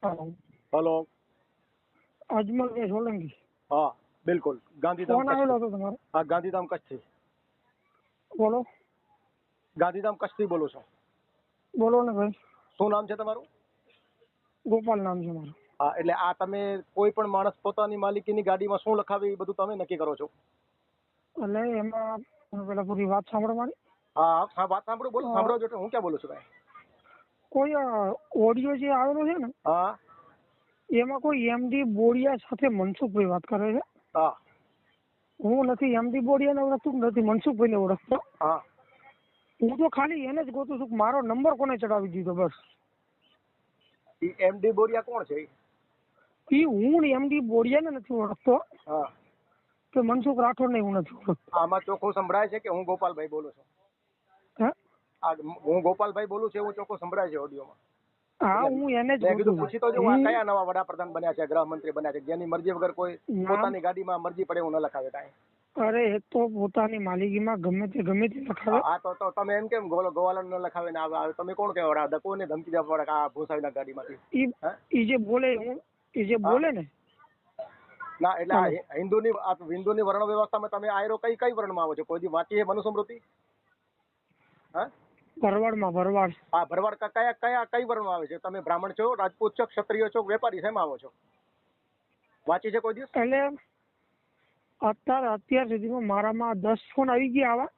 Hello, hello. Ajmalbhai Solanki. હા બિલકુલ, Gandhidham phone આવેલો હતો તમારો. હા, ગાંધીધામ કચ્છથી. બોલો. ગાંધીધામ કચ્છથી બોલું છું. બોલો ને ભાઈ. શું નામ છે તમારું? ગોપાલ નામ છે મારું. હા, એટલે આ તમે કોઈ પણ માણસ પોતાની માલિકીની ગાડીમાં શું લખાવે એ બધું તમે નક્કી કરો છો? એટલે એમાં પેલા પૂરી વાત સાંભળો મારી. હા હા, વાત સાંભળો, બોલો, સાંભળો છો. હું ક્યાં બોલું છું ભાઈ? કોઈ ઓડિયો જે આવેલો છે ને હા એમાં કોઈ એમડી બોડિયા સાથે મનસુખભાઈ વાત કરે છે. હા હું નથી એમડી બોડિયાને ઓળખતો, નથી મનસુખભાઈને ઓળખતો. હા. હું તો ખાલી એને જ ગોતું છું કે મારો નંબર કોને ચડાવી દીધો બસ. એમડી બોરિયા કોણ છે? હું એમડી બોડિયાને નથી ઓળખતો હા. કે મનસુખ રાઠોડને હું નથી ઓળખતો. આમાં ચોખ્ખું સંભળાય છે કે હું ગોપાલભાઈ બોલું છું? હે? હું ગોપાલભાઈ બોલું છું એવું ચોખ્ખું સંભળાય છે ઓડિયોમાં. હા, હું એને જ મેં કીધું ગોતું પૂછી તો જો, આ કયા નવા વડાપ્રધાન બન્યા છે, ગૃહમંત્રી બન્યા છે, જેની મરજી વગર કોઈ પોતાની ગાડીમાં મરજી પડે એવું ન લખાવે કાંઈ? અરે એ તો પોતાની માલિકીમાં ગમે તે લખાવે. હા, તો તમે એમ કેમ ગોવાલન ન લખાવે ને તમે કોણ કહેવાય? કોને ધમકી દેવા પડે આ ભૂસાવીના ગાડીમાંથી? ઈ જે બોલે ને. ના, એટલે આ હિન્દુની વર્ણ વ્યવસ્થામાં તમે આયરો કઈ વર્ણમાં આવો છો? કોઈ દી વાંચી છે મનુસ્મૃતિ? હા, ભરવાડ. હા, ભરવાડ. કઈ વર્ણમાં આવે છે? તમે બ્રાહ્મણ છો, રાજપૂત છો, ક્ષત્રિય છો, વેપારી શેમાં આવો છો? વાંચી છે કોઈ દિવસ? એટલે અત્યાર સુધીમાં મારામાં 10 ફોન આવી ગયા આવા.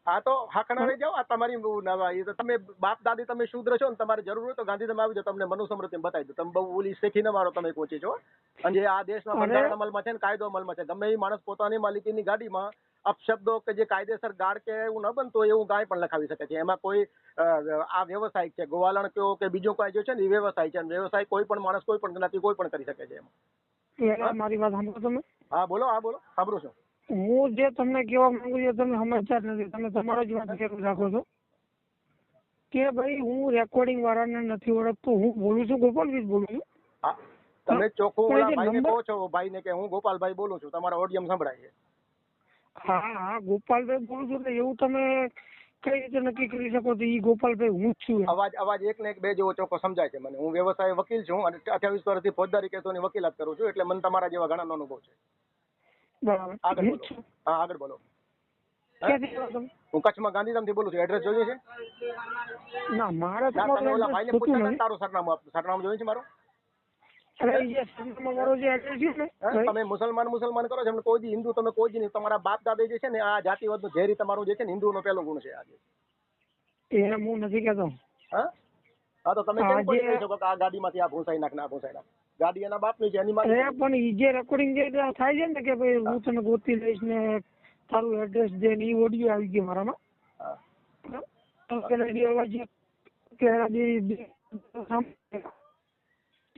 હા, તો હાકણા રહી જાઓ. આ તમારી તમે બાપ દાદી તમે શુદ્ર છો ને, તમારે જરૂર હોય તો ગાંધીધામ આવી જાઓ, તમને મનુસ્મૃતિ બતાવી દો. તમે બહુ ઓલી શેખી ન મારો, તમે પહોંચી છો. અને જે આ દેશમાં બંધારણ અમલમાં છે ને, કાયદો અમલમાં છે, ગમે એ માણસ પોતાની માલિકીની ગાડીમાં અપશબ્દો કે જે કાયદેસર ગાળ કે એવું ન બનતો એવું ગાય પણ લખાવી શકે છે. એમાં કોઈ આ વ્યવસાય છે, ગોવાલણ કયો કે બીજો કોઈ જે છે ને એ વ્યવસાય છે. વ્યવસાય કોઈ પણ માણસ કોઈ પણ જ્ઞાતિ કોઈ પણ કરી શકે છે એમાં. મારી વાત સાંભળો તમે. હા બોલો, હા બોલો, સાંભળું છું. હું જે તમને કહેવા માંગુ છું તમે સમજતા જ નથી. તમે તમારો જ વાત શરૂ રાખો છો કે ભાઈ હું રેકોર્ડિંગ વાળાને નથી ઓળખતો. હું બોલું છું, ગોપાલભાઈ બોલું છું. હા, તમે ચોખ્ખું ઓલા ભાઈને કહો છો, ભાઈને કે હું ગોપાલભાઈ બોલું છું, તમારા ઓડિયમ સંભળાય છે. હા, ગોપાલભાઈ બોલું છું. એવું તમે કઈ રીતે નક્કી કરી શકો છો ઈ ગોપાલભાઈ હું જ છું? અવાજ એક ને એક બે જેવો ચોખ્ખો સમજાય છે મને. હું વ્યવસાય વકીલ છું અને 28 વર્ષથી ફોજદારી કેસોની વકીલાત કરું છું, એટલે મને તમારા જેવા ઘણા અનુભવ છે. બરાબર. આગળ બોલો. હા, આગળ બોલો. હું કચ્છમાં ગાંધીધામથી બોલું છું. એડ્રેસ જોયું છે? ના, મારે તમે ઓલા ભાઈને પૂછ્યા ને તારું સરનામું જોયું છે મારું? તમે મુસલમાન કરો છો, એમને કોઈ દી હિન્દુ તમે કોઈ દી નહીં. તમારા બાપ દાદા જે છે ને, આ જાતિવાદનું ઝેરી તમારું જે છે ને, હિન્દુનો પહેલો ગુણ છે આજે. એને હું નથી કહેતો. હા, તો તમે કેમ કોઈ કહી શકો કે આ ગાડીમાંથી આ ભૂસાઈ નાખ, ના ભૂસાઈ નાખ? ગાડી એના બાપની છે, એની માં. પણ ઈ જે રેકોર્ડિંગ જે થાય છે ને કે ભાઈ હું તને ગોતી લઈશ ને તારું એડ્રેસ દે ને, ઈ ઓડિયો આવી ગયો મારામાં.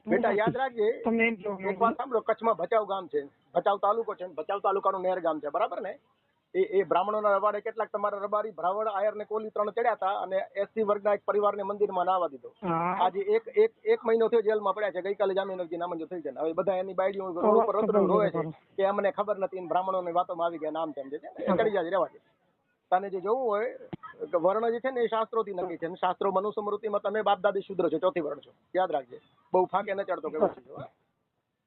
બેટા યાદ રાખજે, તમને એક વાત સાંભળો. કચ્છમાં ભચાઉ ગામ છે, ભચાઉ તાલુકો છે, ભચાઉ તાલુકાનું નેર ગામ છે, બરાબર ને? એ બ્રાહ્મણોના રબારે કેટલાક તમારા રબારી ભ્રાવડ, આયર ને કોલી 3 ચડ્યા હતા અને એસસી વર્ગના એક પરિવારને મંદિરમાં નાવા દીધો. આજે એક મહિનો થયો જેલમાં પડ્યા છે. ગઈકાલે જામીન અરજી નામંજૂર થઈ છે. હવે બધા એની બાયડીઓ રોડ ઉપર રોવે છે કે અમને ખબર નથી, બ્રાહ્મણોની વાતોમાં આવી ગયા, નામ તેમ છે. ચડી જાય રહેવા દે. તને જે જોવું હોય વર્ણ જે છે ને એ શાસ્ત્રોથી નક્કી છે. શાસ્ત્રો મનુસ્મૃતિમાં તમે બાપ દાદી શુદ્ર છો, ચોથી વર્ણ છો. યાદ રાખજે, બહુ ફાંકે ન ચડતો કે ઓછી છો.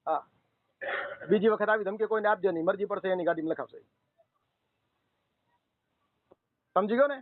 હા, બીજી વખત આવી ધમકી કોઈને આપજો નહીં. મરજી પડશે એની ગાડીમાં લખાવશે. સમજી ગયો ને?